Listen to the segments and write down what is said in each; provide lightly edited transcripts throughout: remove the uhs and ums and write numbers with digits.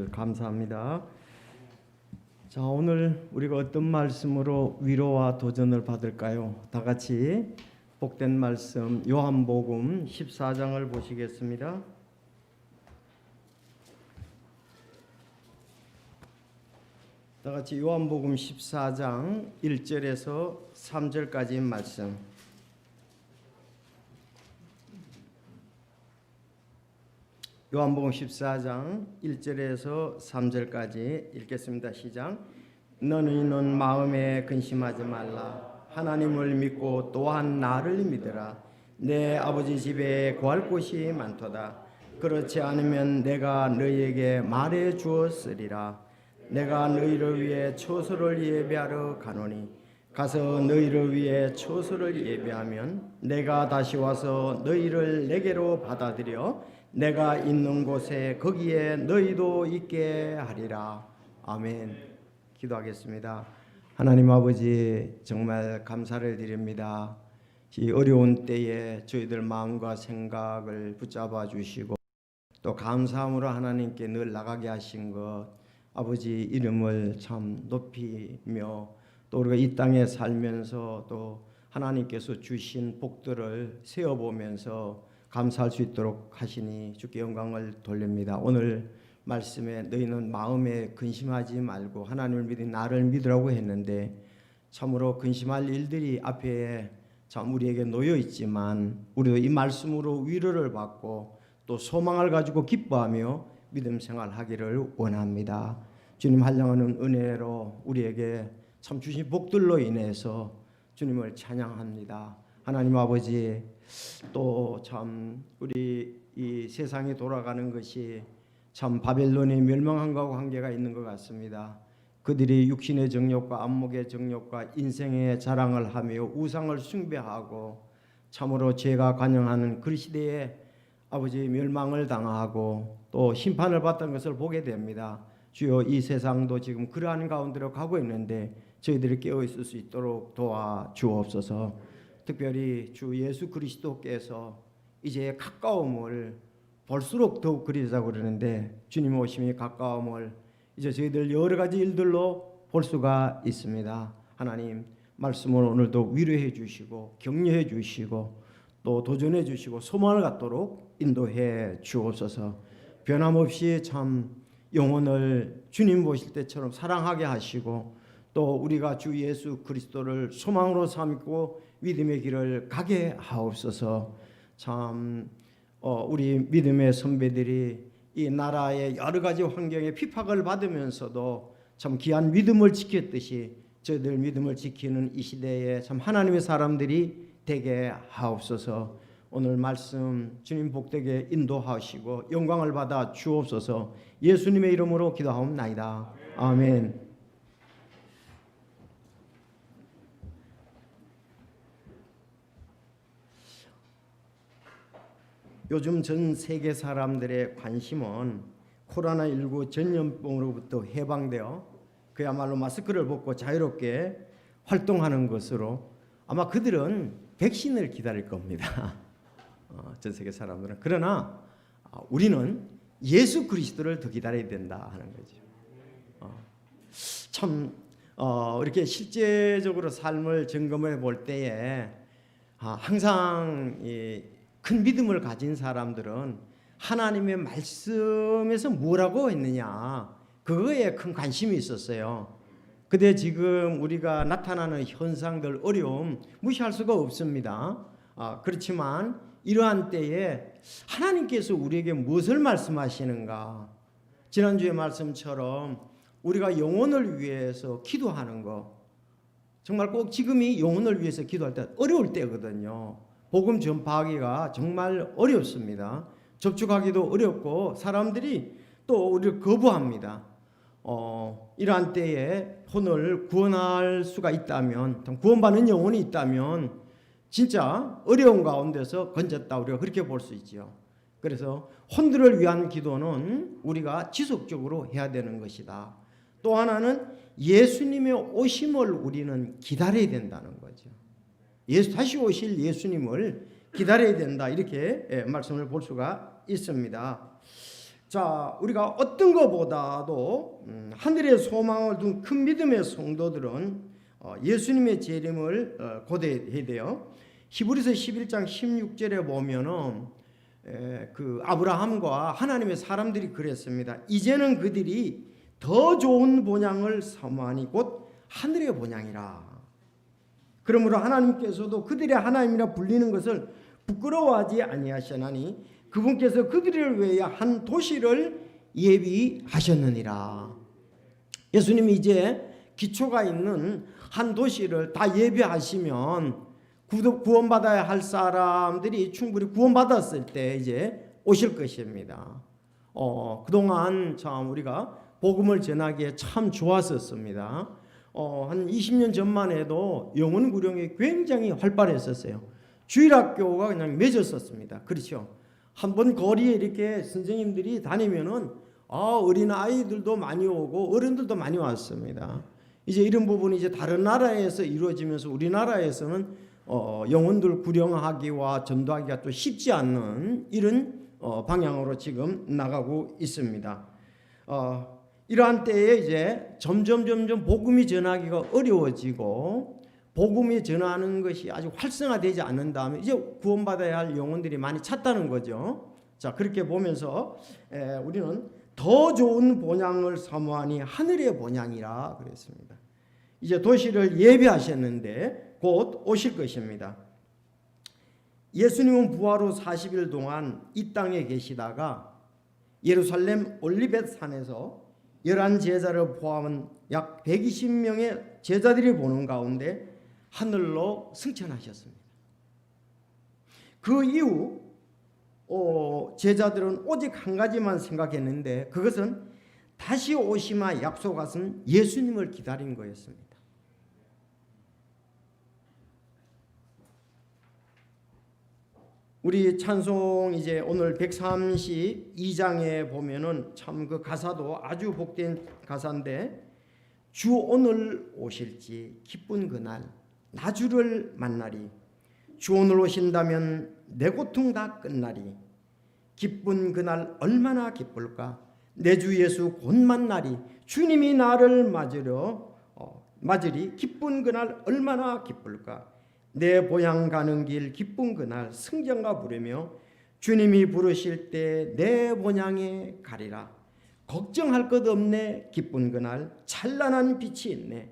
감사합니다. 자, 오늘 우리가 어떤 말씀으로 위로와 도전을 받을까요? 다 같이 복된 말씀 요한복음 14장을 보시겠습니다. 다 같이 요한복음 14장 1절에서 3절까지의 말씀. 요한복음 14장 1절에서 3절까지 읽겠습니다. 시작. 너희는 마음에 근심하지 말라. 하나님을 믿고 또한 나를 믿으라. 내 아버지 집에 거할 곳이 많도다. 그렇지 않으면 내가 너희에게 말해 주었으리라. 내가 너희를 위해 처소를 예배하러 가노니 가서 너희를 위해 처소를 예배하면 내가 다시 와서 너희를 내게로 받아들여 내가 있는 곳에 거기에 너희도 있게 하리라. 아멘. 기도하겠습니다. 하나님 아버지, 정말 감사를 드립니다. 이 어려운 때에 저희들 마음과 생각을 붙잡아 주시고 또 감사함으로 하나님께 늘 나가게 하신 것, 아버지 이름을 참 높이며 또 우리가 이 땅에 살면서 또 하나님께서 주신 복들을 세어보면서 감사할 수 있도록 하시니 주께 영광을 돌립니다. 오늘 말씀에 너희는 마음에 근심하지 말고 하나님을 믿으니 나를 믿으라고 했는데, 참으로 근심할 일들이 앞에 참 우리에게 놓여 있지만 우리도 이 말씀으로 위로를 받고 또 소망을 가지고 기뻐하며 믿음 생활하기를 원합니다. 주님 한량하는 은혜로 우리에게 참 주신 복들로 인해서 주님을 찬양합니다. 하나님 아버지, 또 참 우리 이 세상이 돌아가는 것이 참 바벨론이 멸망한 것과 관계가 있는 것 같습니다. 그들이 육신의 정욕과 안목의 정욕과 인생의 자랑을 하며 우상을 숭배하고 참으로 죄가 관영하는 그 시대에 아버지 멸망을 당하고 또 심판을 받던 것을 보게 됩니다. 주여, 이 세상도 지금 그러한 가운데로 가고 있는데 저희들이 깨어 있을 수 있도록 도와주옵소서. 특별히 주 예수 그리스도께서 이제 가까움을 볼수록 더욱 그리자고 그러는데, 주님 오심이 가까움을 이제 저희들 여러 가지 일들로 볼 수가 있습니다. 하나님 말씀으로 오늘도 위로해 주시고 격려해 주시고 또 도전해 주시고 소망을 갖도록 인도해 주옵소서. 변함없이 참 영혼을 주님 보실 때처럼 사랑하게 하시고 또 우리가 주 예수 그리스도를 소망으로 삼고 믿음의 길을 가게 하옵소서. 참 우리 믿음의 선배들이 이 나라의 여러 가지 환경에 핍박을 받으면서도 참 귀한 믿음을 지켰듯이 저희들 믿음을 지키는 이 시대에 참 하나님의 사람들이 되게 하옵소서. 오늘 말씀 주님 복되게 인도하시고 영광을 받아 주옵소서. 예수님의 이름으로 기도하옵나이다. 아멘. 요즘 전 세계 사람들의 관심은 코로나19 전염병으로부터 해방되어 그야말로 마스크를 벗고 자유롭게 활동하는 것으로 아마 그들은 백신을 기다릴 겁니다. 전 세계 사람들은. 그러나 우리는 예수 그리스도를 더 기다려야 된다 하는 거죠. 참 이렇게 실제적으로 삶을 점검해 볼 때에 항상 큰 믿음을 가진 사람들은 하나님의 말씀에서 뭐라고 했느냐, 그거에 큰 관심이 있었어요. 근데 지금 우리가 나타나는 현상들, 어려움 무시할 수가 없습니다. 그렇지만 이러한 때에 하나님께서 우리에게 무엇을 말씀하시는가, 지난주의 말씀처럼 우리가 영혼을 위해서 기도하는 거, 정말 꼭 지금이 영혼을 위해서 기도할 때 어려울 때거든요. 복음 전파하기가 정말 어렵습니다. 접촉하기도 어렵고 사람들이 또 우리를 거부합니다. 이러한 때에 혼을 구원할 수가 있다면, 구원받는 영혼이 있다면 진짜 어려운 가운데서 건졌다, 우리가 그렇게 볼 수 있죠. 그래서 혼들을 위한 기도는 우리가 지속적으로 해야 되는 것이다. 또 하나는 예수님의 오심을 우리는 기다려야 된다는 거죠. 다시 오실 예수님을 기다려야 된다, 이렇게 말씀을 볼 수가 있습니다. 자, 우리가 어떤 것보다도 하늘의 소망을 둔 큰 믿음의 성도들은 예수님의 재림을 고대해야 돼요. 히브리서 11장 16절에 보면은 그 아브라함과 하나님의 사람들이 그랬습니다. 이제는 그들이 더 좋은 본향을 사모하니 곧 하늘의 본향이라. 그러므로 하나님께서도 그들의 하나님이라 불리는 것을 부끄러워하지 아니하시나니 그분께서 그들을 위하여 한 도시를 예비하셨느니라. 예수님이 이제 기초가 있는 한 도시를 다 예비하시면 구원받아야 할 사람들이 충분히 구원받았을 때 이제 오실 것입니다. 그동안 참 우리가 복음을 전하기에 참 좋았었습니다. 한 20년 전만 해도 영혼 구령이 굉장히 활발했었어요. 주일학교가 그냥 맺었었습니다. 그렇죠. 한번 거리에 이렇게 선생님들이 다니면은 어린 아이들도 많이 오고 어른들도 많이 왔습니다. 이제 이런 부분이 이제 다른 나라에서 이루어지면서 우리나라에서는 영혼들 구령하기와 전도하기가 또 쉽지 않는 이런 방향으로 지금 나가고 있습니다. 이러한 때에 이제 점점 복음이 전하기가 어려워지고 복음이 전하는 것이 아주 활성화되지 않는다면 이제 구원받아야 할 영혼들이 많이 찼다는 거죠. 자, 그렇게 보면서 우리는 더 좋은 본향을 사모하니 하늘의 본향이라 그랬습니다. 이제 도시를 예비하셨는데 곧 오실 것입니다. 예수님은 부활 후 40일 동안 이 땅에 계시다가 예루살렘 올리벳 산에서 11제자를 포함한 약 120명의 제자들이 보는 가운데 하늘로 승천하셨습니다. 그 이후 제자들은 오직 한 가지만 생각했는데 그것은 다시 오시마 약속하신 예수님을 기다린 거였습니다. 우리 찬송 이제 오늘 132장에 보면은 참 그 가사도 아주 복된 가사인데 주 오늘 오실지 기쁜 그날 나 주를 만나리 주 오늘 오신다면 내 고통 다 끝나리 기쁜 그날 얼마나 기쁠까 내 주 예수 곧 만나리 주님이 나를 맞으리 기쁜 그날 얼마나 기쁠까 내 보양 가는 길 기쁜 그날 승전가 부르며 주님이 부르실 때 내 본향에 가리라 걱정할 것 없네 기쁜 그날 찬란한 빛이 있네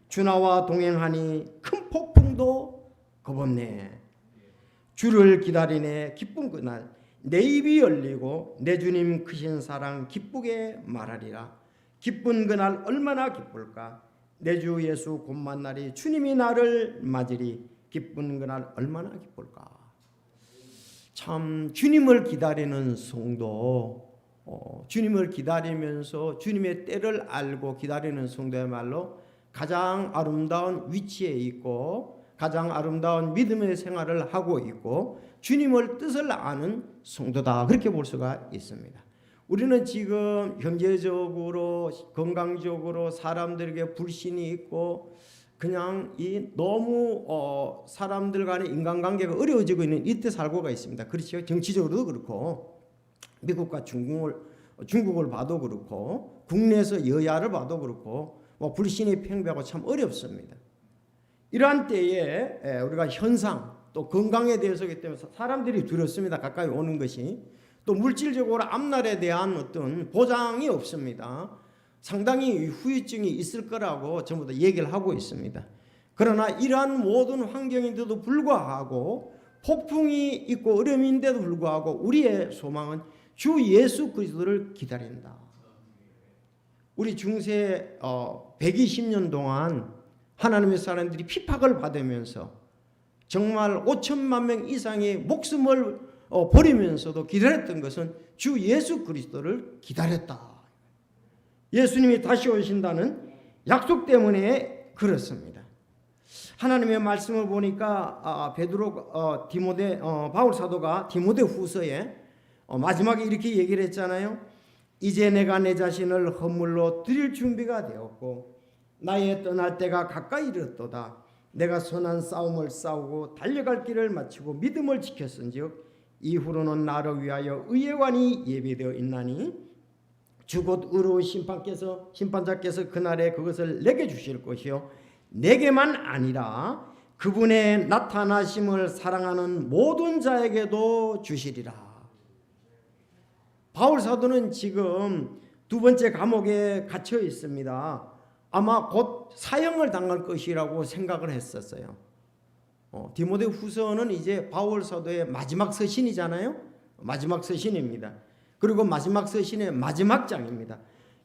주 나와 동행하니 큰 폭풍도 겁없네 주를 기다리네 기쁜 그날 내 입이 열리고 내 주님 크신 사랑 기쁘게 말하리라 기쁜 그날 얼마나 기쁠까 내 주 예수 곧 만나리 주님이 나를 맞으리 기쁜 그날 얼마나 기쁠까. 참 주님을 기다리는 성도, 주님을 기다리면서 주님의 때를 알고 기다리는 성도야말로 가장 아름다운 위치에 있고 가장 아름다운 믿음의 생활을 하고 있고 주님을 뜻을 아는 성도다 그렇게 볼 수가 있습니다. 우리는 지금 경제적으로 건강적으로 사람들에게 불신이 있고 그냥 이 너무 사람들 간의 인간관계가 어려워지고 있는 이때 살고가 있습니다. 그렇죠? 정치적으로도 그렇고 미국과 중국을 봐도 그렇고 국내에서 여야를 봐도 그렇고 불신이 팽배하고 참 어렵습니다. 이러한 때에 우리가 현상 또 건강에 대해서기 때문에 사람들이 두렵습니다. 가까이 오는 것이 또 물질적으로 앞날에 대한 어떤 보장이 없습니다. 상당히 후유증이 있을 거라고 전부 다 얘기를 하고 있습니다. 그러나 이러한 모든 환경인데도 불구하고 폭풍이 있고 어려움인데도 불구하고 우리의 소망은 주 예수 그리스도를 기다린다. 우리 중세 120년 동안 하나님의 사람들이 핍박을 받으면서 정말 5천만 명 이상의 목숨을 버리면서도 기다렸던 것은 주 예수 그리스도를 기다렸다. 예수님이 다시 오신다는 약속 때문에 그렇습니다. 하나님의 말씀을 보니까 바울 사도가 디모데 후서에 마지막에 이렇게 얘기를 했잖아요. 이제 내가 내 자신을 허물로 드릴 준비가 되었고 나의 떠날 때가 가까이 이르렀도다. 내가 선한 싸움을 싸우고 달려갈 길을 마치고 믿음을 지켰은즉 이후로는 나를 위하여 의회관이 예비되어 있나니 주곧 의로운 심판자께서 그날에 그것을 내게 주실 것이요 내게만 아니라 그분의 나타나심을 사랑하는 모든 자에게도 주시리라. 바울 사도는 지금 두 번째 감옥에 갇혀 있습니다. 아마 곧 사형을 당할 것이라고 생각을 했었어요. 디모데 후서는 이제 바울 사도의 마지막 서신이잖아요. 마지막 서신입니다. 그리고 마지막 서신의 마지막 장입니다.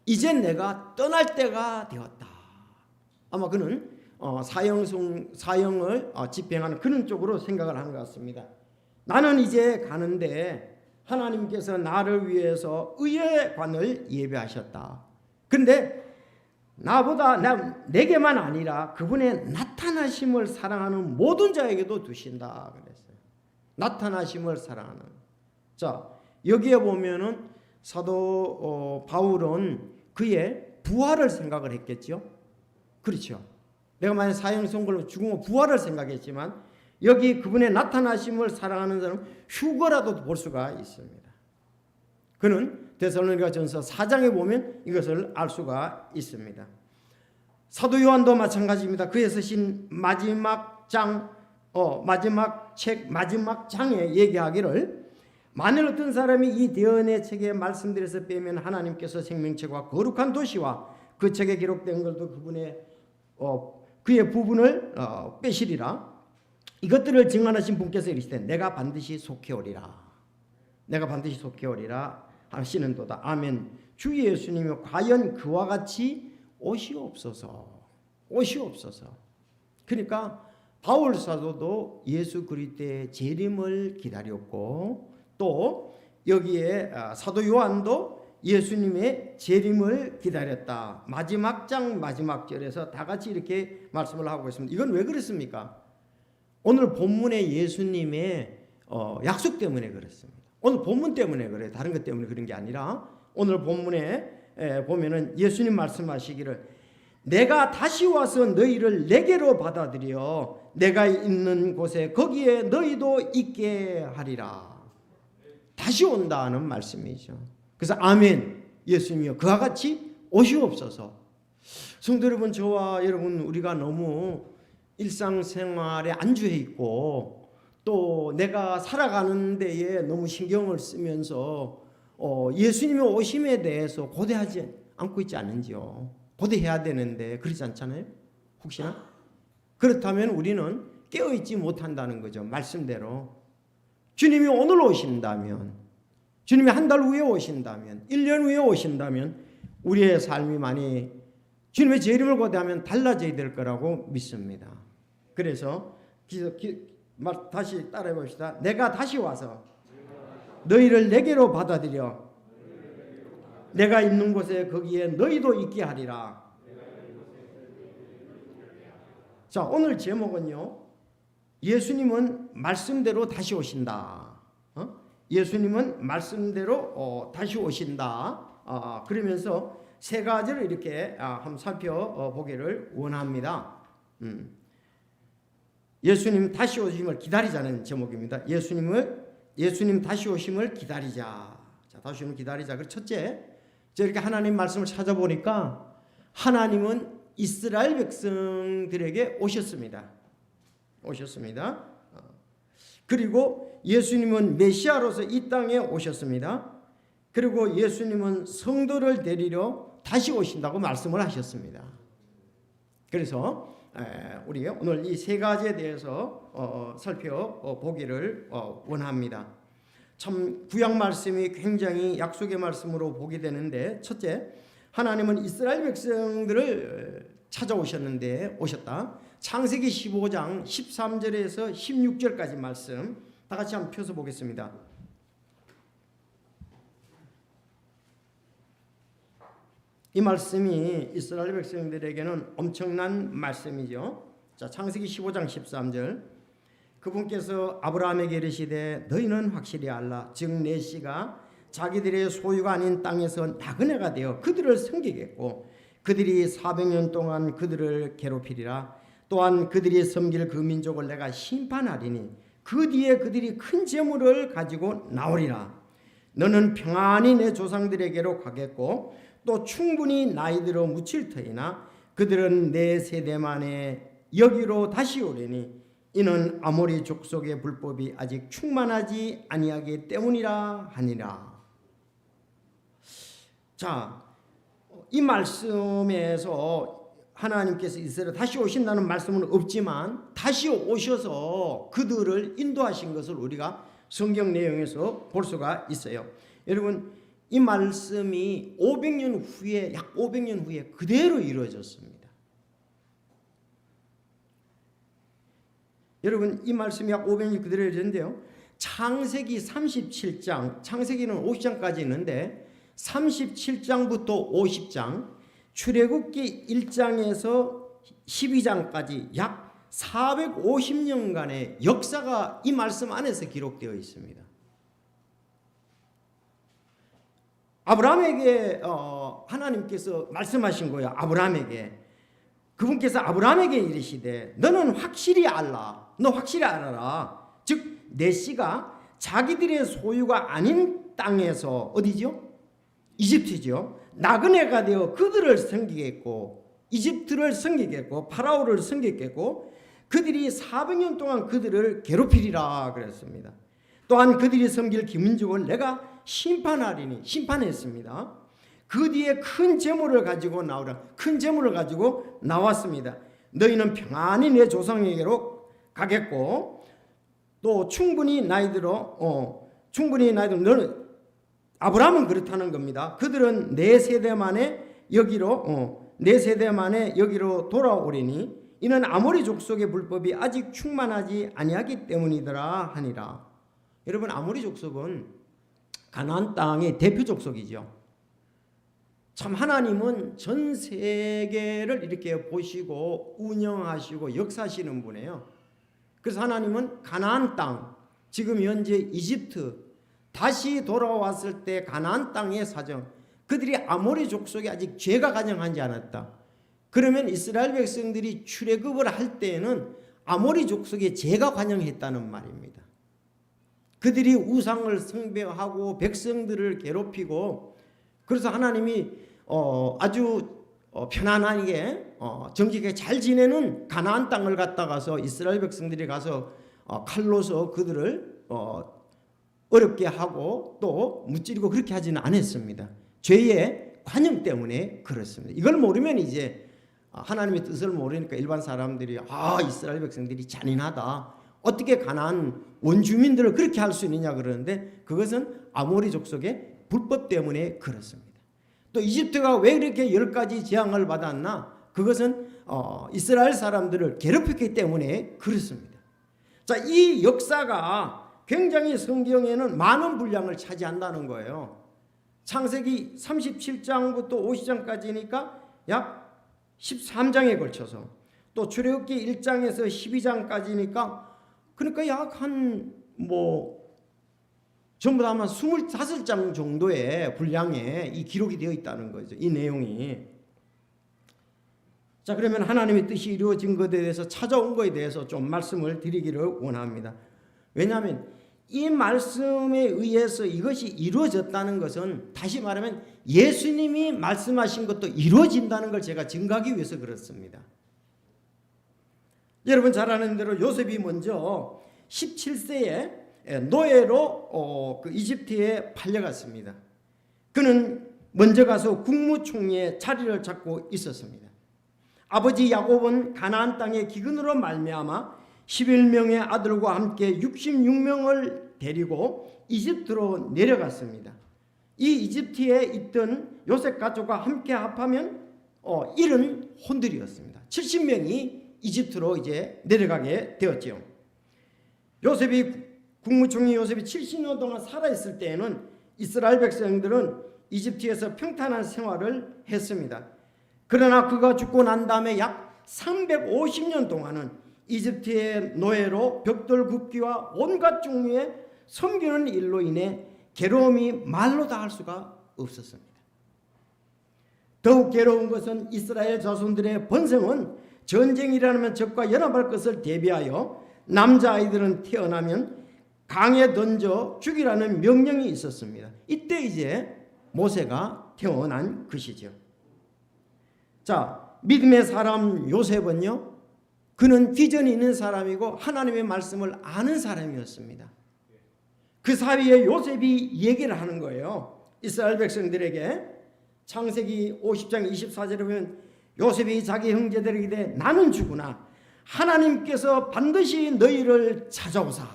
이제 내가 떠날 때가 되었다. 아마 그는 사형을 집행하는 그런 쪽으로 생각을 한 것 같습니다. 나는 이제 가는데 하나님께서 나를 위해서 의회관을 예배하셨다. 그런데 내게만 아니라 그분의 나타나심을 사랑하는 모든 자에게도 두신다 그랬어요. 나타나심을 사랑하는. 자, 여기에 보면은 사도 바울은 그의 부활을 생각을 했겠죠. 그렇죠. 내가 만약 사형 선고로 죽으면 부활을 생각했지만 여기 그분의 나타나심을 사랑하는 사람은 휴거라도 볼 수가 있습니다. 그는 데살로니가전서 4장에 보면 이것을 알 수가 있습니다. 사도 요한도 마찬가지입니다. 그의 쓰신 마지막 장에 얘기하기를 만일 어떤 사람이 이 대언의 책에 말씀드려서 빼면 하나님께서 생명책과 거룩한 도시와 그 책에 기록된 것도 그의 부분을 빼시리라. 이것들을 증언하신 분께서 이르시되 내가 반드시 속해오리라. 내가 반드시 속해오리라 하시는도다. 아멘. 주 예수님이 과연 그와 같이 오시옵소서. 그러니까 바울 사도도 예수 그리스도의 재림을 기다렸고 또 여기에 사도 요한도 예수님의 재림을 기다렸다. 마지막 장 마지막 절에서 다 같이 이렇게 말씀을 하고 있습니다. 이건 왜 그렇습니까? 오늘 본문의 예수님의 약속 때문에 그렇습니다. 오늘 본문 때문에 그래요. 다른 것 때문에 그런 게 아니라 오늘 본문에 보면은 예수님 말씀하시기를 내가 다시 와서 너희를 내게로 받아들여 내가 있는 곳에 거기에 너희도 있게 하리라. 다시 온다는 말씀이죠. 그래서 아멘. 예수님이여 그와 같이 오시옵소서. 성도 여러분, 저와 여러분 우리가 너무 일상생활에 안주해 있고 또 내가 살아가는 데에 너무 신경을 쓰면서 예수님의 오심에 대해서 고대하지 않고 있지 않은지요. 고대해야 되는데 그렇지 않잖아요. 혹시나? 그렇다면 우리는 깨어있지 못한다는 거죠. 말씀대로 주님이 오늘 오신다면, 주님이 한 달 후에 오신다면, 1년 후에 오신다면 우리의 삶이 많이 주님의 재림을 고대하면 달라져야 될 거라고 믿습니다. 그래서 다시 따라해 봅시다. 내가 다시 와서 너희를 내게로 받아들여 내가 있는 곳에 거기에 너희도 있게 하리라. 자, 오늘 제목은요. 예수님은 말씀대로 다시 오신다. 예수님은 말씀대로 다시 오신다. 그러면서 세 가지를 이렇게 한번 살펴보기를 원합니다. 예수님 다시 오심을 기다리자는 제목입니다. 예수님 다시 오심을 기다리자. 자, 다시 오심을 기다리자. 그 첫째, 이렇게 하나님 말씀을 찾아보니까 하나님은 이스라엘 백성들에게 오셨습니다. 그리고 예수님은 메시아로서 이 땅에 오셨습니다. 그리고 예수님은 성도를 데리러 다시 오신다고 말씀을 하셨습니다. 그래서 우리 오늘 이 세 가지에 대해서 살펴보기를 원합니다. 참 구약 말씀이 굉장히 약속의 말씀으로 보게 되는데 첫째, 하나님은 이스라엘 백성들을 찾아오셨는데 오셨다. 창세기 15장 13절에서 16절까지 말씀 다 같이 한번 펴서 보겠습니다. 이 말씀이 이스라엘 백성들에게는 엄청난 말씀이죠. 자, 창세기 15장 13절. 그분께서 아브라함에게 이르시되 너희는 확실히 알라. 즉 내 씨가 자기들의 소유가 아닌 땅에서 나그네가 되어 그들을 섬기겠고 그들이 400년 동안 그들을 괴롭히리라. 또한 그들이 섬길 그 민족을 내가 심판하리니 그 뒤에 그들이 큰 재물을 가지고 나오리라. 너는 평안히 내 조상들에게로 가겠고 또 충분히 나이 들어 묻힐 터이나 그들은 내 세대 만에 여기로 다시 오려니 이는 아모리 족속의 불법이 아직 충만하지 아니하기 때문이라 하니라. 자, 이 말씀에서 하나님께서 이스라엘 다시 오신다는 말씀은 없지만 다시 오셔서 그들을 인도하신 것을 우리가 성경 내용에서 볼 수가 있어요. 여러분, 이 말씀이 500년 후에, 약 500년 후에 그대로 이루어졌습니다. 여러분, 이 말씀이 약 500년 그대로 이루어졌는데요, 창세기 37장, 창세기는 50장까지 있는데 37장부터 50장, 출애굽기 1장에서 12장까지 약 450년간의 역사가 이 말씀 안에서 기록되어 있습니다. 아브라함에게 하나님께서 말씀하신 거예요. 아브라함에게. 그분께서 아브라함에게 이르시되 너는 확실히 알라. 너 확실히 알아라. 즉 내 씨가 자기들의 소유가 아닌 땅에서 어디죠? 이집트죠. 나그네가 되어 그들을 섬기겠고 이집트를 섬기겠고 파라오를 섬기겠고 그들이 400년 동안 그들을 괴롭히리라 그랬습니다. 또한 그들이 섬길 기민족을 내가 심판하리니 심판했습니다. 그 뒤에 큰 재물을 가지고 나오라. 큰 재물을 가지고 나왔습니다. 너희는 평안히 내 조상에게로 가겠고 또 충분히 나이 들어 너는 아브라함은 그렇다는 겁니다. 그들은 내 세대 만에 여기로 돌아오리니 이는 아모리 족속의 불법이 아직 충만하지 아니하기 때문이더라 하니라. 여러분, 아모리 족속은 가나안 땅의 대표 족속이죠. 참 하나님은 전 세계를 이렇게 보시고 운영하시고 역사하시는 분이에요. 그래서 하나님은 가나안 땅, 지금 현재 이집트 다시 돌아왔을 때 가나안 땅의 사정, 그들이 아모리 족속이 아직 죄가 가정하지 않았다. 그러면 이스라엘 백성들이 출애굽을 할 때에는 아모리 족속의 죄가 관영했다는 말입니다. 그들이 우상을 숭배하고 백성들을 괴롭히고, 그래서 하나님이 아주 편안하게 정직하게 잘 지내는 가나안 땅을 갔다가서 이스라엘 백성들이 가서 칼로서 그들을 어렵게 하고 또 무찌르고 그렇게 하지는 않았습니다. 죄의 관영 때문에 그렇습니다. 이걸 모르면 이제 하나님의 뜻을 모르니까 일반 사람들이 이스라엘 백성들이 잔인하다, 어떻게 가나안 원주민들을 그렇게 할 수 있느냐 그러는데, 그것은 아모리 족속의 불법 때문에 그렇습니다. 또 이집트가 왜 이렇게 10가지 재앙을 받았나? 그것은 이스라엘 사람들을 괴롭혔기 때문에 그렇습니다. 자, 이 역사가 굉장히 성경에는 많은 분량을 차지한다는 거예요. 창세기 37장부터 50장까지니까 약 13장에 걸쳐서, 또 출애굽기 1장에서 12장까지니까 그러니까 약 전부 다 아마 25장 정도의 분량에 이 기록이 되어 있다는 거죠. 이 내용이. 자, 그러면 하나님의 뜻이 이루어진 것에 대해서, 찾아온 것에 대해서 좀 말씀을 드리기를 원합니다. 왜냐하면 이 말씀에 의해서 이것이 이루어졌다는 것은, 다시 말하면 예수님이 말씀하신 것도 이루어진다는 걸 제가 증거하기 위해서 그렇습니다. 여러분 잘 아는 대로 요셉이 먼저 17세에 노예로 이집트에 팔려갔습니다. 그는 먼저 가서 국무총리의 자리를 잡고 있었습니다. 아버지 야곱은 가나안 땅의 기근으로 말미암아 11명의 아들과 함께 66명을 데리고 이집트로 내려갔습니다. 이 이집트에 있던 요셉 가족과 함께 합하면 70혼들이었습니다. 70명이 이집트로 이제 내려가게 되었지요. 국무총리 요셉이 70년 동안 살아있을 때에는 이스라엘 백성들은 이집트에서 평탄한 생활을 했습니다. 그러나 그가 죽고 난 다음에 약 350년 동안은 이집트의 노예로 벽돌 굽기와 온갖 종류의 섬기는 일로 인해 괴로움이 말로 다 할 수가 없었습니다. 더욱 괴로운 것은 이스라엘 자손들의 번성은 전쟁이라는 적과 연합할 것을 대비하여 남자아이들은 태어나면 강에 던져 죽이라는 명령이 있었습니다. 이때 이제 모세가 태어난 것이죠. 자, 믿음의 사람 요셉은요, 그는 비전이 있는 사람이고 하나님의 말씀을 아는 사람이었습니다. 그 사이에 요셉이 얘기를 하는 거예요. 이스라엘 백성들에게. 창세기 50장 24절에 보면 요셉이 자기 형제들에게 이르되 나는 죽으나 하나님께서 반드시 너희를 찾아오사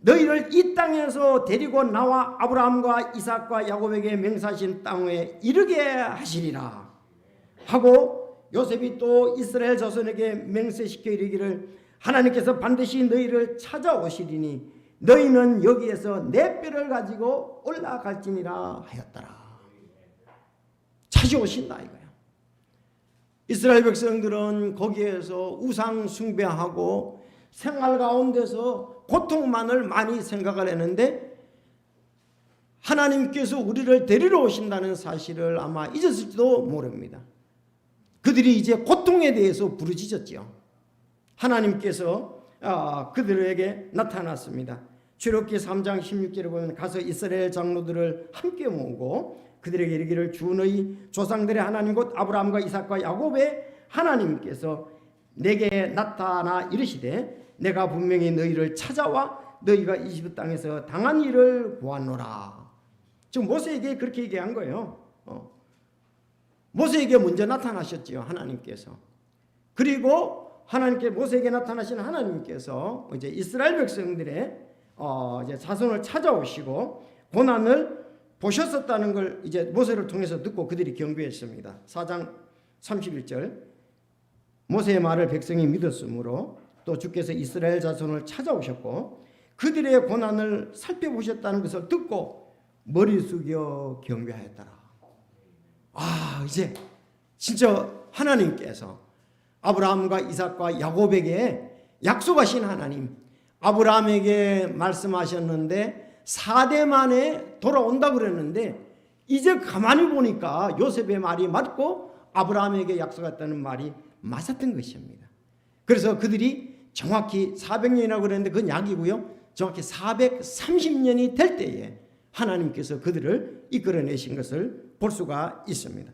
너희를 이 땅에서 데리고 나와 아브라함과 이삭과 야곱에게 맹세하신 땅에 이르게 하시리라 하고, 요셉이 또 이스라엘 자손에게 맹세시켜 이르기를 하나님께서 반드시 너희를 찾아오시리니 너희는 여기에서 내 뼈를 가지고 올라갈지니라 하였더라. 찾아오신다 이거야. 이스라엘 백성들은 거기에서 우상 숭배하고 생활 가운데서 고통만을 많이 생각을 했는데 하나님께서 우리를 데리러 오신다는 사실을 아마 잊었을지도 모릅니다. 그들이 이제 고통에 대해서 부르짖었죠. 하나님께서 그들에게 나타났습니다. 출애굽기 3장 16절에 보면 가서 이스라엘 장로들을 함께 모으고 그들에게 이르기를 주 너희 조상들의 하나님 곧 아브라함과 이삭과 야곱의 하나님께서 내게 나타나 이르시되 내가 분명히 너희를 찾아와 너희가 이집트 땅에서 당한 일을 보았노라. 지금 모세에게 그렇게 얘기한 거예요. 모세에게 먼저 나타나셨지요, 하나님께서. 그리고 하나님께 모세에게 나타나신 하나님께서 이제 이스라엘 백성들의 이제 자손을 찾아오시고 고난을 보셨었다는 걸 이제 모세를 통해서 듣고 그들이 경배했습니다. 4장 31절 모세의 말을 백성이 믿었으므로 또 주께서 이스라엘 자손을 찾아오셨고 그들의 고난을 살펴보셨다는 것을 듣고 머리 숙여 경배하였더라. 이제 진짜 하나님께서 아브라함과 이삭과 야곱에게 약속하신 하나님, 아브라함에게 말씀하셨는데 4대 만에 돌아온다 그랬는데 이제 가만히 보니까 요셉의 말이 맞고 아브라함에게 약속했다는 말이 맞았던 것입니다. 그래서 그들이 정확히 400년이라고 그랬는데 그건 약이고요, 정확히 430년이 될 때에 하나님께서 그들을 이끌어내신 것을 볼 수가 있습니다.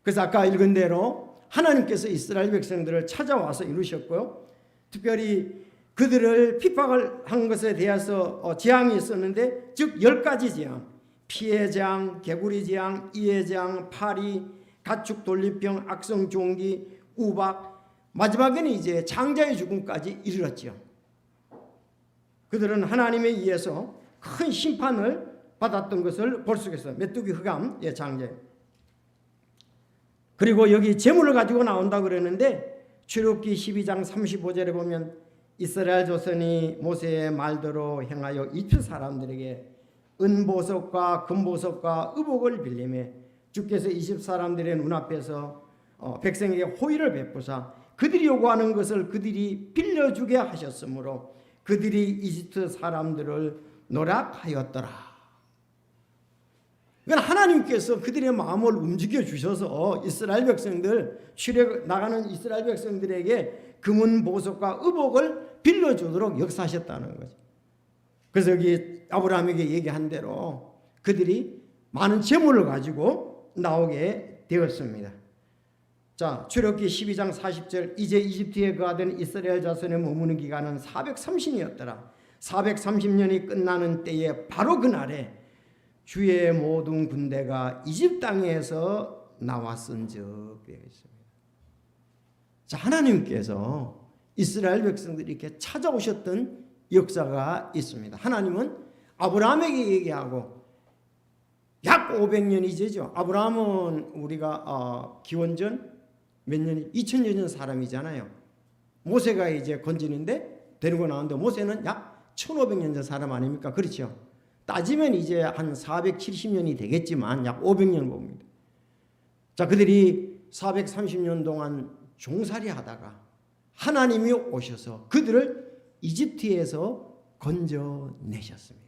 그래서 아까 읽은 대로 하나님께서 이스라엘 백성들을 찾아와서 이루셨고요, 특별히 그들을 핍박을 한 것에 대해서 재앙이 있었는데, 즉 10가지 재앙, 피해 재앙, 개구리 재앙, 이해 재앙, 파리, 가축 돌리병, 악성 종기, 우박, 마지막에는 이제 장자의 죽음까지 이르렀죠. 그들은 하나님에 의해서 큰 심판을 받았던 것을 볼 수 있어요. 메뚜기 흑암, 장자. 그리고 여기 재물을 가지고 나온다 그랬는데 출애굽기 12장 35절에 보면 이스라엘 조선이 모세의 말대로 행하여 이집트 사람들에게 은보석과 금보석과 의복을 빌리매 주께서 이집트 사람들의 눈앞에서 백성에게 호의를 베푸사 그들이 요구하는 것을 그들이 빌려주게 하셨으므로 그들이 이집트 사람들을 노략하였더라. 그러니까 하나님께서 그들의 마음을 움직여 주셔서 이스라엘 백성들, 출애굽 나가는 이스라엘 백성들에게 금은 보석과 의복을 빌려주도록 역사하셨다는 거죠. 그래서 여기 아브라함에게 얘기한 대로 그들이 많은 재물을 가지고 나오게 되었습니다. 자, 출애굽기 12장 40절 이제 이집트에 거하던 이스라엘 자손의 머무는 기간은 430년이었더라. 430년이 끝나는 때에 바로 그날에 주의 모든 군대가 이집트 땅에서 나왔은즉 되어 있습니다. 자, 하나님께서 이스라엘 백성들이 이렇게 찾아오셨던 역사가 있습니다. 하나님은 아브라함에게 얘기하고 약 500년이 되죠. 아브라함은 우리가 기원전 몇 년이 2000여 년 사람이잖아요. 모세가 이제 건지는데 데리고 나오는데 모세는 약 1500년 전 사람 아닙니까? 그렇죠. 따지면 이제 한 470년이 되겠지만 약 500년 봅니다. 자, 그들이 430년 동안 종살이 하다가 하나님이 오셔서 그들을 이집트에서 건져내셨습니다.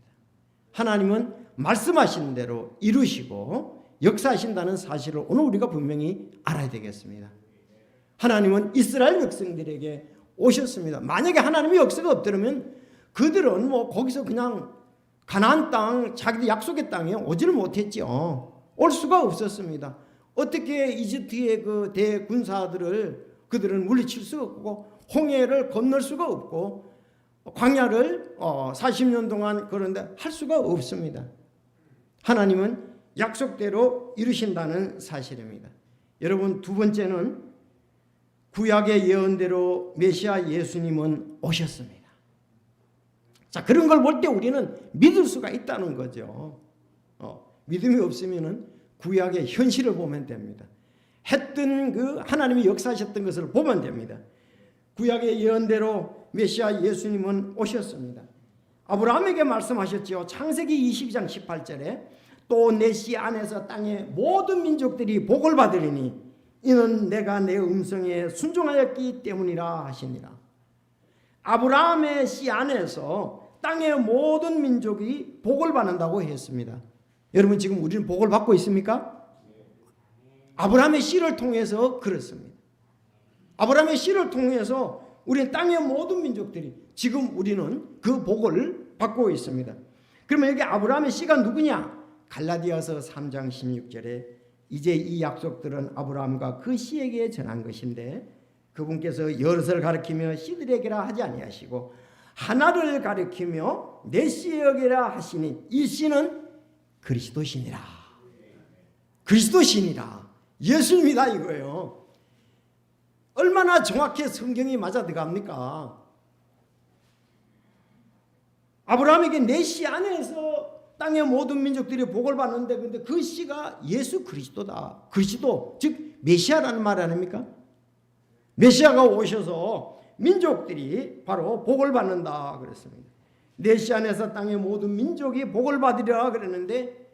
하나님은 말씀하신 대로 이루시고 역사하신다는 사실을 오늘 우리가 분명히 알아야 되겠습니다. 하나님은 이스라엘 백성들에게 오셨습니다. 만약에 하나님의 역사가 없더라면 그들은 뭐 거기서 그냥 가나안 땅, 자기들 약속의 땅에 오지를 못했죠. 올 수가 없었습니다. 어떻게 이집트의 그 대군사들을 그들은 물리칠 수가 없고 홍해를 건널 수가 없고 광야를 40년 동안 그런데 할 수가 없습니다. 하나님은 약속대로 이루신다는 사실입니다. 여러분, 두 번째는 구약의 예언대로 메시아 예수님은 오셨습니다. 자, 그런 걸 볼 때 우리는 믿을 수가 있다는 거죠. 믿음이 없으면은 구약의 현실을 보면 됩니다. 했던 그 하나님이 역사하셨던 것을 보면 됩니다. 구약의 예언대로 메시아 예수님은 오셨습니다. 아브라함에게 말씀하셨지요. 창세기 22장 18절에 또 내 씨 안에서 땅의 모든 민족들이 복을 받으리니 이는 내가 내 음성에 순종하였기 때문이라 하시니라. 아브라함의 씨 안에서 땅의 모든 민족이 복을 받는다고 했습니다. 여러분, 지금 우리는 복을 받고 있습니까? 아브라함의 씨를 통해서 그렇습니다. 아브라함의 씨를 통해서 우리는 땅의 모든 민족들이 지금 우리는 그 복을 받고 있습니다. 그러면 여기 아브라함의 씨가 누구냐? 갈라디아서 3장 16절에 이제 이 약속들은 아브라함과 그 씨에게 전한 것인데 그분께서 여럿을 가리키며 씨들에게라 하지 아니하시고 하나를 가리키며 내 씨에게라 하시니 이 씨는 그리스도시니라. 그리스도시니라. 예수님이다 이거예요. 얼마나 정확히 성경이 맞아 들어갑니까? 아브라함에게 내 씨 안에서 땅의 모든 민족들이 복을 받는데 근데 그 씨가 예수 그리스도다. 그리스도 즉 메시아라는 말 아닙니까? 메시아가 오셔서 민족들이 바로 복을 받는다 그랬습니다. 내 씨 안에서 땅의 모든 민족이 복을 받으리라 그랬는데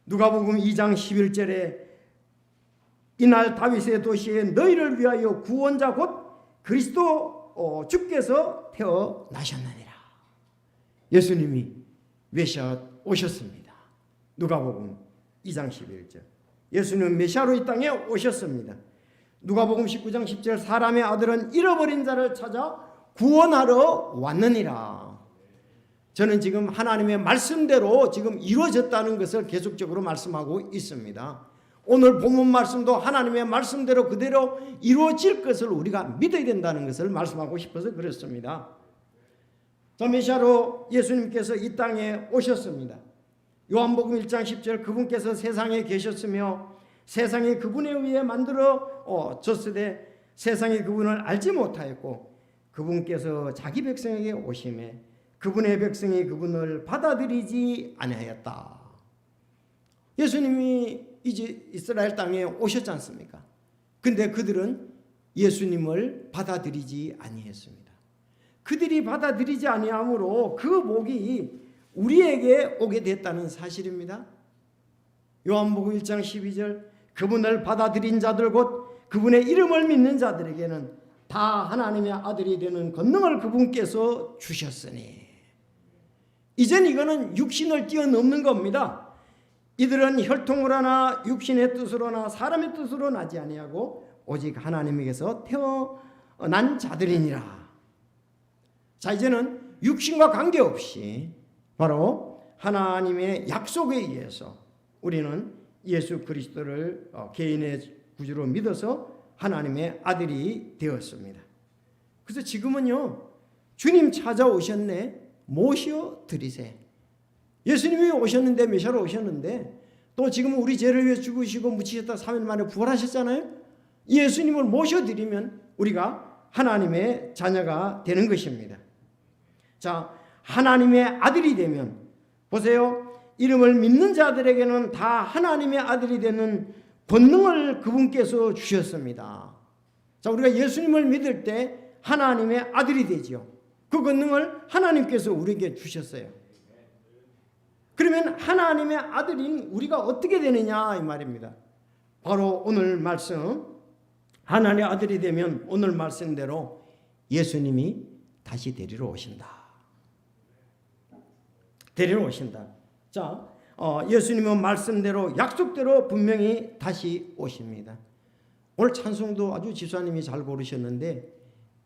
누가복음 2장 11절에 이날 다윗의 도시에 너희를 위하여 구원자 곧 그리스도 주께서 태어나셨느니라. 예수님이 메시아 오셨습니다. 누가복음 2장 11절. 예수님은 메시아로 이 땅에 오셨습니다. 누가복음 19장 10절 사람의 아들은 잃어버린 자를 찾아 구원하러 왔느니라. 저는 지금 하나님의 말씀대로 지금 이루어졌다는 것을 계속적으로 말씀하고 있습니다. 오늘 본문 말씀도 하나님의 말씀대로 그대로 이루어질 것을 우리가 믿어야 된다는 것을 말씀하고 싶어서 그렇습니다. 자, 메시아로 예수님께서 이 땅에 오셨습니다. 요한복음 1장 10절 그분께서 세상에 계셨으며 세상이 그분에 의해 만들어졌으되 세상이 그분을 알지 못하였고 그분께서 자기 백성에게 오심에 그분의 백성이 그분을 받아들이지 아니하였다. 예수님이 이제 이스라엘 땅에 오셨지 않습니까? 근데 그들은 예수님을 받아들이지 아니했습니다. 그들이 받아들이지 아니함으로 그 복이 우리에게 오게 됐다는 사실입니다. 요한복음 1장 12절 그분을 받아들인 자들 곧 그분의 이름을 믿는 자들에게는 다 하나님의 아들이 되는 권능을 그분께서 주셨으니 이젠 이거는 육신을 뛰어넘는 겁니다. 이들은 혈통을 하나 육신의 뜻으로나 사람의 뜻으로 나지 아니하고 오직 하나님에게서 태어난 자들이니라. 자, 이제는 육신과 관계없이 바로 하나님의 약속에 의해서 우리는 예수 그리스도를 개인의 구주로 믿어서 하나님의 아들이 되었습니다. 그래서 지금은요, 주님 찾아오셨네, 모셔 드리세. 예수님이 오셨는데, 메시아로 오셨는데 또 지금 우리 죄를 위해 죽으시고 묻히셨다 3일 만에 부활하셨잖아요. 예수님을 모셔드리면 우리가 하나님의 자녀가 되는 것입니다. 자, 하나님의 아들이 되면 보세요. 이름을 믿는 자들에게는 다 하나님의 아들이 되는 권능을 그분께서 주셨습니다. 자, 우리가 예수님을 믿을 때 하나님의 아들이 되지요. 그 권능을 하나님께서 우리에게 주셨어요. 그러면 하나님의 아들인 우리가 어떻게 되느냐 이 말입니다. 바로 오늘 말씀, 하나님의 아들이 되면 오늘 말씀대로 예수님이 다시 데리러 오신다. 데리러 오신다. 자, 예수님은 말씀대로 약속대로 분명히 다시 오십니다. 오늘 찬송도 아주 지수아님이 잘 고르셨는데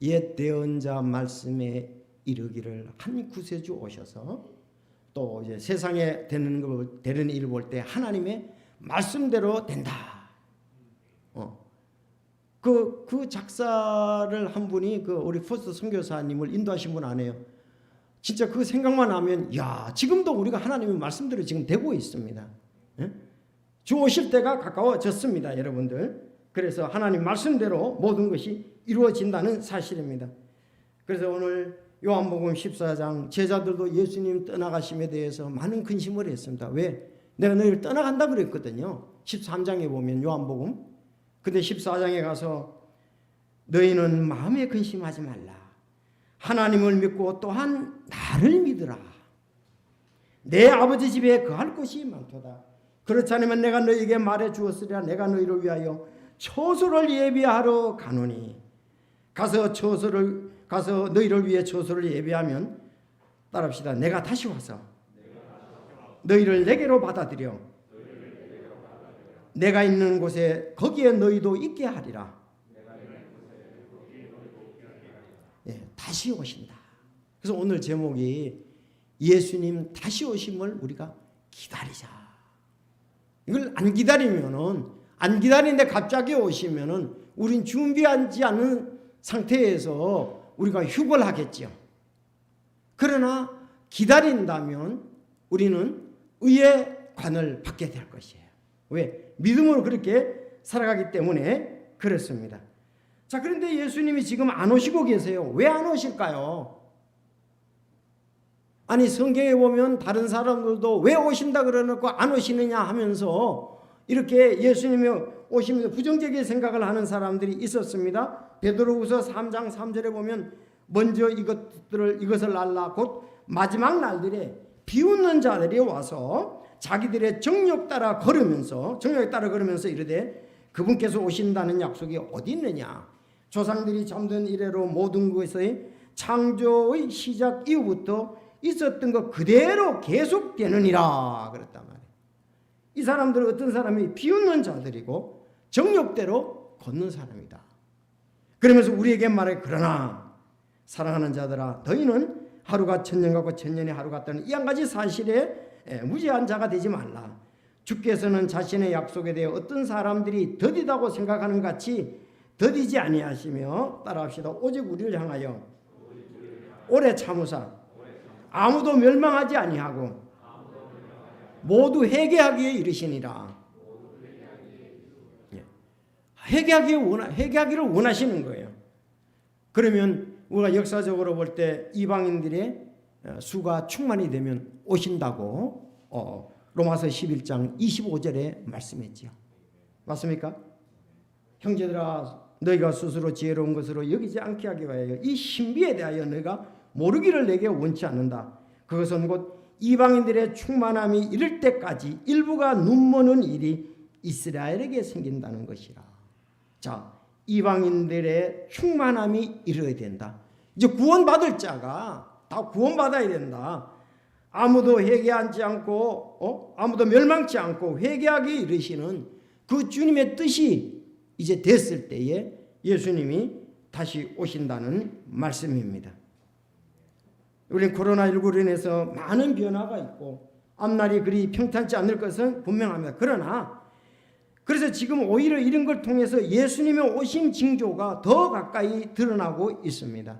옛 대언자 말씀에 이르기를 한 구세주 오셔서 또 이제 세상에 되는 일을 볼 때 하나님의 말씀대로 된다. 그 작사를 한 분이 우리 포스트 선교사님을 인도하신 분 아니에요. 진짜 그 생각만 하면 야, 지금도 우리가 하나님의 말씀대로 지금 되고 있습니다. 예? 주 오실 때가 가까워졌습니다, 여러분들. 그래서 하나님 말씀대로 모든 것이 이루어진다는 사실입니다. 그래서 오늘 요한복음 14장 제자들도 예수님 떠나가심에 대해서 많은 근심을 했습니다. 왜? 내가 너희를 떠나간다 그랬거든요. 13장에 보면 요한복음. 근데 14장에 가서 너희는 마음에 근심하지 말라. 하나님을 믿고 또한 나를 믿으라. 내 아버지 집에 거할 곳이 많도다. 그렇지 않으면 내가 너희에게 말해 주었으리라. 내가 너희를 위하여 처소를 예비하러 가노니 가서 너희를 위해 처소를 예비하면 따라합시다. 내가 다시 와서 너희를 내게로 받아들여 내가 있는 곳에 거기에 너희도 있게 하리라. 다시 오신다. 그래서 오늘 제목이 예수님 다시 오심을 우리가 기다리자. 이걸 안 기다리는데 갑자기 오시면은 우린 준비하지 않은 상태에서 우리가 휴거를 하겠죠. 그러나 기다린다면 우리는 의의 관을 받게 될 것이에요. 왜? 믿음으로 그렇게 살아가기 때문에 그렇습니다. 자, 그런데 예수님이 지금 안 오시고 계세요. 왜 안 오실까요? 아니, 성경에 보면 다른 사람들도 왜 오신다 그러놓고 안 오시느냐 하면서 이렇게 예수님이 오시면서 부정적인 생각을 하는 사람들이 있었습니다. 베드로후서 3장 3절에 보면 먼저 이것을 알라 곧 마지막 날들에 비웃는 자들이 와서 자기들의 정욕 따라 걸으면서 이르되 그분께서 오신다는 약속이 어디 있느냐. 조상들이 잠든 이래로 모든 것의 창조의 시작 이후부터 있었던 것 그대로 계속되느니라 그랬단 말이에요. 이 사람들은 어떤 사람이 비웃는 자들이고 정욕대로 걷는 사람이다. 그러면서 우리에게 말해 그러나 사랑하는 자들아 너희는 하루가 천년 같고 천년이 하루 같다는 이 한 가지 사실에 무지한 자가 되지 말라. 주께서는 자신의 약속에 대해 어떤 사람들이 더디다고 생각하는 같이 더디지 아니하시며 따라합시다. 오직 우리를 향하여 오래 참으사 아무도 멸망하지 아니하고 모두 회개하기에 이르시니라. 회개하기를 원하시는 거예요. 그러면 우리가 역사적으로 볼 때 이방인들의 수가 충만이 되면 오신다고 로마서 11장 25절에 말씀했죠. 맞습니까? 형제들아 너희가 스스로 지혜로운 것으로 여기지 않게 하기 위하여 이 신비에 대하여 너희가 모르기를 내게 원치 않는다. 그것은 곧 이방인들의 충만함이 이를 때까지 일부가 눈머는 일이 이스라엘에게 생긴다는 것이라. 자, 이방인들의 충만함이 이르어야 된다. 이제 구원받을 자가 다 구원받아야 된다. 아무도 회개하지 않고 아무도 멸망치 않고 회개하기 이르시는 그 주님의 뜻이 이제 됐을 때에 예수님이 다시 오신다는 말씀입니다. 우리는 코로나19로 인해서 많은 변화가 있고 앞날이 그리 평탄치 않을 것은 분명합니다. 그러나 그래서 지금 오히려 이런 걸 통해서 예수님의 오심 징조가 더 가까이 드러나고 있습니다.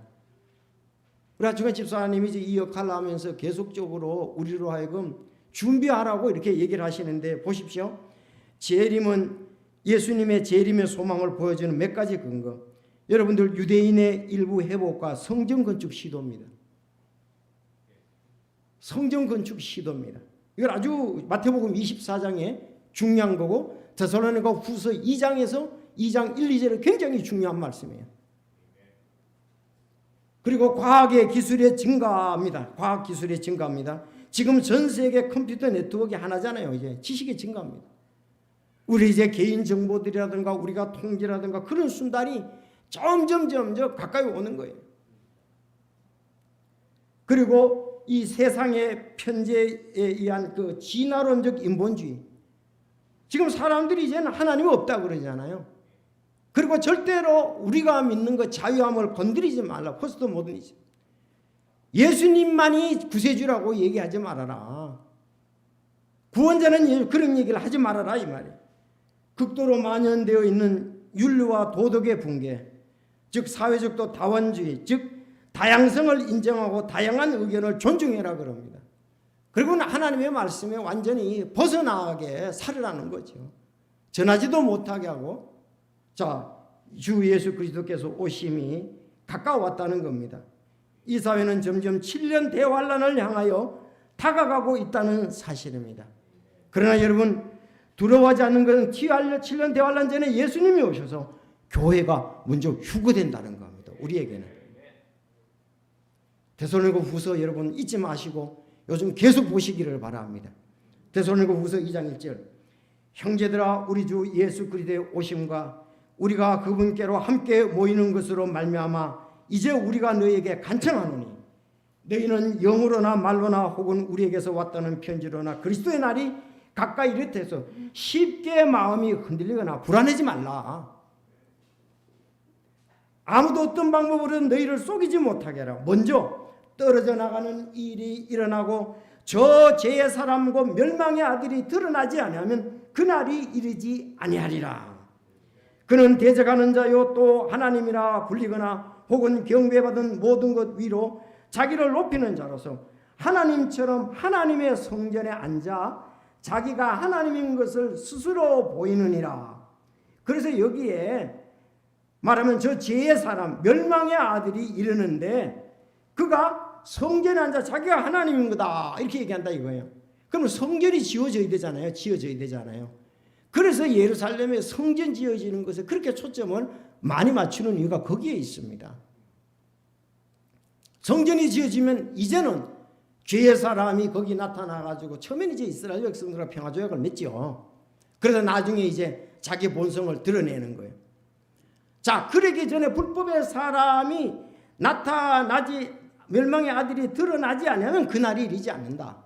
우리 하중환 집사님이 이 역할을 하면서 계속적으로 우리로 하여금 준비하라고 이렇게 얘기를 하시는데 보십시오. 예수님의 재림의 소망을 보여주는 몇 가지 근거. 여러분들 유대인의 일부 회복과 성전 건축 시도입니다. 성전 건축 시도입니다. 이걸 아주 마태복음 24장에 중요한 거고 데살로니가 후서 2장에서 2장 1, 2절에 굉장히 중요한 말씀이에요. 그리고 과학의 기술의 증가입니다. 과학 기술의 증가입니다. 지금 전 세계 컴퓨터 네트워크가 하나잖아요. 이제 지식의 증가입니다. 우리 이제 개인 정보들이라든가 우리가 통제라든가 그런 순간이 점점 가까이 오는 거예요. 그리고 이 세상의 편제에 의한 그 진화론적 인본주의. 지금 사람들이 이제는 하나님이 없다고 그러잖아요. 그리고 절대로 우리가 믿는 그 자유함을 건드리지 말라. 포스트 모더니즘. 예수님만이 구세주라고 얘기하지 말아라. 구원자는 그런 얘기를 하지 말아라 이 말이에요. 극도로 만연되어 있는 윤리와 도덕의 붕괴, 즉 사회적 다원주의, 즉 다양성을 인정하고 다양한 의견을 존중해라 그럽니다. 그리고는 하나님의 말씀에 완전히 벗어나게 살으라는 거죠. 전하지도 못하게 하고, 자, 주 예수 그리스도께서 오심이 가까워왔다는 겁니다. 이 사회는 점점 7년 대환란을 향하여 다가가고 있다는 사실입니다. 그러나 여러분, 두려워하지 않는 것은 7년 대환란 전에 예수님이 오셔서 교회가 먼저 휴거된다는 겁니다. 우리에게는. 데살로니가 후서 여러분 잊지 마시고 요즘 계속 보시기를 바랍니다. 데살로니가 후서 2장 1절. 형제들아, 우리 주 예수 그리스도의 오심과 우리가 그분께로 함께 모이는 것으로 말미암아 이제 우리가 너희에게 간청하노니 너희는 영으로나 말로나 혹은 우리에게서 왔다는 편지로나 그리스도의 날이 가까이 이르태서 쉽게 마음이 흔들리거나 불안하지 말라. 아무도 어떤 방법으로든 너희를 속이지 못하게 하라. 먼저 떨어져 나가는 일이 일어나고 저 죄의 사람과 멸망의 아들이 드러나지 아니하면 그날이 이르지 아니하리라. 그는 대적하는 자요 또 하나님이라 불리거나 혹은 경배받은 모든 것 위로 자기를 높이는 자로서 하나님처럼 하나님의 성전에 앉아 자기가 하나님인 것을 스스로 보이느니라. 그래서 여기에 말하면 저 죄의 사람 멸망의 아들이 이르는데 그가 성전에 앉아 자기가 하나님인 거다 이렇게 얘기한다 이거예요. 그러면 성전이 지어져야 되잖아요. 그래서 예루살렘에 성전 지어지는 것에 그렇게 초점을 많이 맞추는 이유가 거기에 있습니다. 성전이 지어지면 이제는 죄의 사람이 거기 나타나가지고 처음엔 이제 이스라엘 백성들과 평화조약을 맺죠. 그래서 나중에 이제 자기 본성을 드러내는 거예요. 자, 그러기 전에 불법의 사람이 나타나지 멸망의 아들이 드러나지 않으면 그날이 이르지 않는다.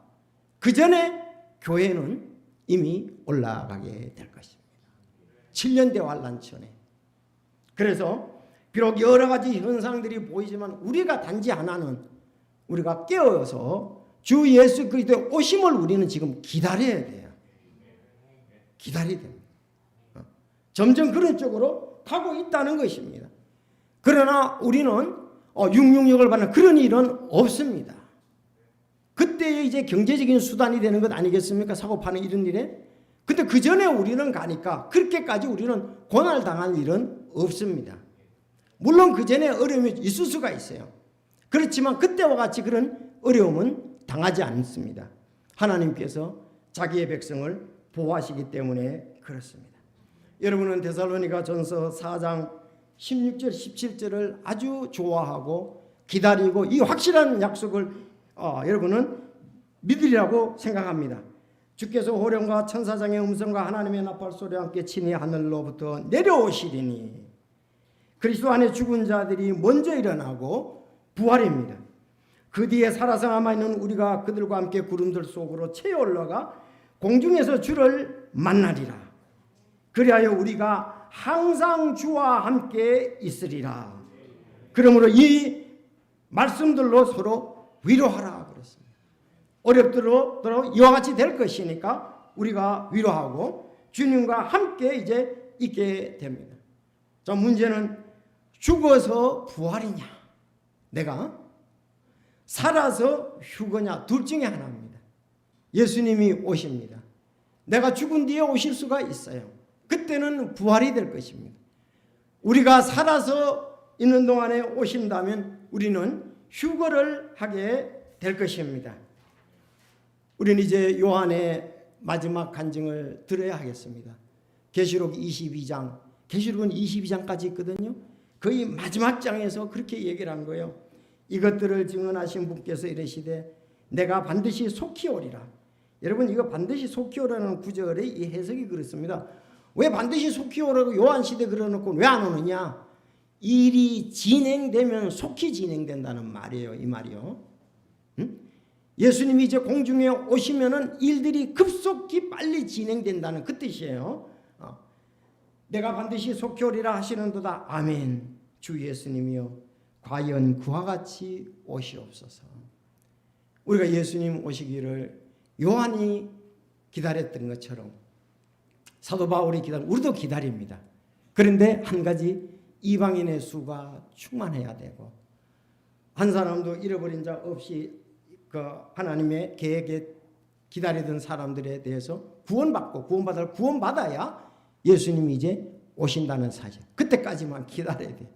그 전에 교회는 이미 올라가게 될 것입니다. 7년 대환란 전에. 그래서 비록 여러 가지 현상들이 보이지만 우리가 단지 하나는 우리가 깨어서 주 예수 그리스도의 오심을 우리는 지금 기다려야 돼요. 기다려야 됩니다. 점점 그런 쪽으로 가고 있다는 것입니다. 그러나 우리는 666을 받는 그런 일은 없습니다. 그때 이제 경제적인 수단이 되는 것 아니겠습니까? 사고 파는 이런 일에. 근데 그 전에 우리는 가니까 그렇게까지 우리는 고난을 당할 일은 없습니다. 물론 그 전에 어려움이 있을 수가 있어요. 그렇지만 그때와 같이 그런 어려움은 당하지 않습니다. 하나님께서 자기의 백성을 보호하시기 때문에 그렇습니다. 여러분은 데살로니가 전서 4장 16절 17절을 아주 좋아하고 기다리고 이 확실한 약속을 여러분은 믿으리라고 생각합니다. 주께서 호령과 천사장의 음성과 하나님의 나팔 소리와 함께 친히 하늘로부터 내려오시리니 그리스도 안에 죽은 자들이 먼저 일어나고 부활입니다. 그 뒤에 살아서 남아있는 우리가 그들과 함께 구름들 속으로 채어 올라가 공중에서 주를 만나리라. 그리하여 우리가 항상 주와 함께 있으리라. 그러므로 이 말씀들로 서로 위로하라 그랬습니다. 어렵더라도 이와 같이 될 것이니까 우리가 위로하고 주님과 함께 이제 있게 됩니다. 자, 문제는 죽어서 부활이냐, 내가 살아서 휴거냐, 둘 중에 하나입니다. 예수님이 오십니다. 내가 죽은 뒤에 오실 수가 있어요. 그때는 부활이 될 것입니다. 우리가 살아서 있는 동안에 오신다면 우리는 휴거를 하게 될 것입니다. 우리는 이제 요한의 마지막 간증을 들어야 하겠습니다. 계시록 22장, 계시록은 22장까지 있거든요. 거의 마지막 장에서 그렇게 얘기를 한 거예요. 이것들을 증언하신 분께서 이르시되 내가 반드시 속히 오리라. 여러분, 이거 반드시 속히 오라는 구절의 이 해석이 그렇습니다. 왜 반드시 속히 오라고 요한시대 그려놓고 왜 안 오느냐? 일이 진행되면 속히 진행된다는 말이에요. 이 말이요. 예수님이 이제 공중에 오시면은 일들이 급속히 빨리 진행된다는 그 뜻이에요. 내가 반드시 속히 오리라 하시는도다. 아멘. 주 예수님이여 과연 그와 같이 오시옵소서. 우리가 예수님 오시기를 요한이 기다렸던 것처럼 사도 바울이 우리도 기다립니다. 그런데 한 가지 이방인의 수가 충만해야 되고 한 사람도 잃어버린 자 없이 그 하나님의 계획에 기다리던 사람들에 대해서 구원받아야 예수님이 이제 오신다는 사실. 그때까지만 기다려야 돼요.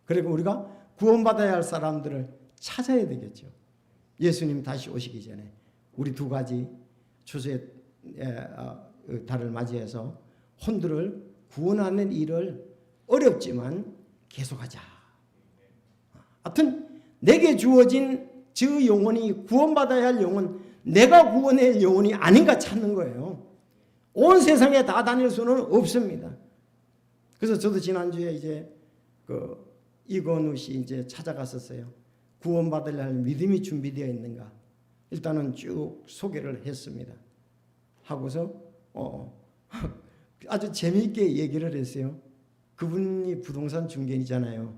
그리고 우리가 구원받아야 할 사람들을 찾아야 되겠죠. 예수님 다시 오시기 전에 우리 두 가지 추수의 달을 맞이해서 혼들을 구원하는 일을 어렵지만 계속하자. 하여튼 내게 주어진 저 영혼이 구원받아야 할 영혼, 내가 구원할 영혼이 아닌가 찾는 거예요. 온 세상에 다 다닐 수는 없습니다. 그래서 저도 지난주에 이제 이건우 씨 이제 찾아갔었어요. 구원받으려 할 믿음이 준비되어 있는가? 일단은 쭉 소개를 했습니다. 하고서 아주 재미있게 얘기를 했어요. 그분이 부동산 중개이잖아요.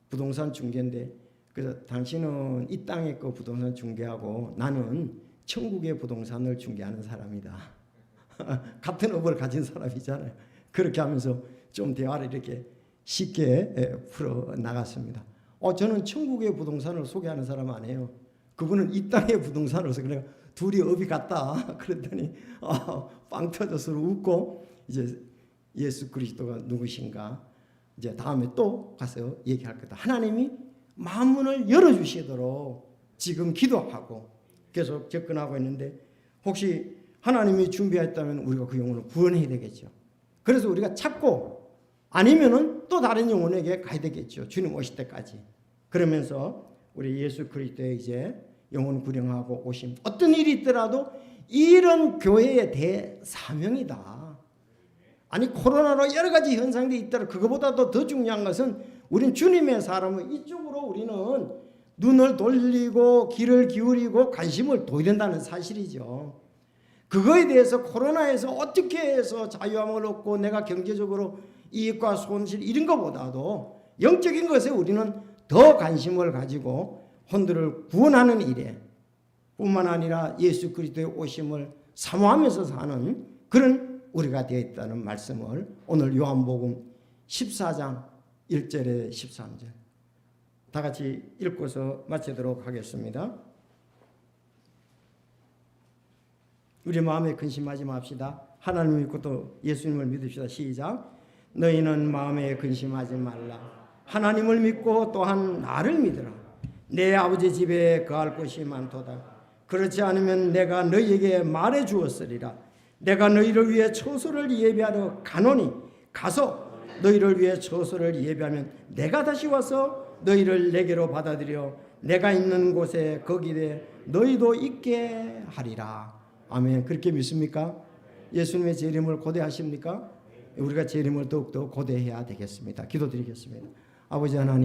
부동산 중개인데 그래서 당신은 이 땅의 거 부동산 중개하고 나는 천국의 부동산을 중개하는 사람이다. 같은 업을 가진 사람이잖아요. 그렇게 하면서 좀 대화를 이렇게 쉽게 풀어 나갔습니다. 저는 천국의 부동산을 소개하는 사람 아니에요. 그분은 이 땅의 부동산으로서 그래 둘이 업이 같다. 그랬더니 빵 터져서 웃고 이제 예수 그리스도가 누구신가 이제 다음에 또 가서 얘기할 거다. 하나님이 마음문을 열어주시도록 지금 기도하고 계속 접근하고 있는데 혹시 하나님이 준비했다면 우리가 그 영혼을 구원해야 되겠죠. 그래서 우리가 찾고 아니면은 또 다른 영혼에게 가야 되겠죠. 주님 오실 때까지. 그러면서 우리 예수 그리스도의 이제 영혼 구령하고 오심. 어떤 일이 있더라도 이런 교회의 대사명이다. 아니 코로나로 여러 가지 현상들이 있더라. 그거보다도 더 중요한 것은 우린 주님의 사람은 이쪽으로 우리는 눈을 돌리고 귀를 기울이고 관심을 둬야 된다는 사실이죠. 그거에 대해서 코로나에서 어떻게 해서 자유함을 얻고 내가 경제적으로 이익과 손실 이런 것보다도 영적인 것에 우리는 더 관심을 가지고 혼들을 구원하는 일에 뿐만 아니라 예수 그리스도의 오심을 사모하면서 사는 그런 우리가 되어 있다는 말씀을 오늘 요한복음 14장 1절에 13절 다 같이 읽고서 마치도록 하겠습니다. 우리 마음에 근심하지 맙시다. 하나님을 믿고 또 예수님을 믿읍시다. 시작. 너희는 마음에 근심하지 말라. 하나님을 믿고 또한 나를 믿으라. 내 아버지 집에 거할 곳이 많도다. 그렇지 않으면 내가 너희에게 말해 주었으리라. 내가 너희를 위해 처소를 예비하러 가노니 가서 너희를 위해 처소를 예비하면 내가 다시 와서 너희를 내게로 받아들여 내가 있는 곳에 거기에 너희도 있게 하리라. 아멘. 그렇게 믿습니까? 예수님의 재림을 고대하십니까? 우리가 재림을 더욱더 고대해야 되겠습니다. 기도드리겠습니다. 아버지 하나님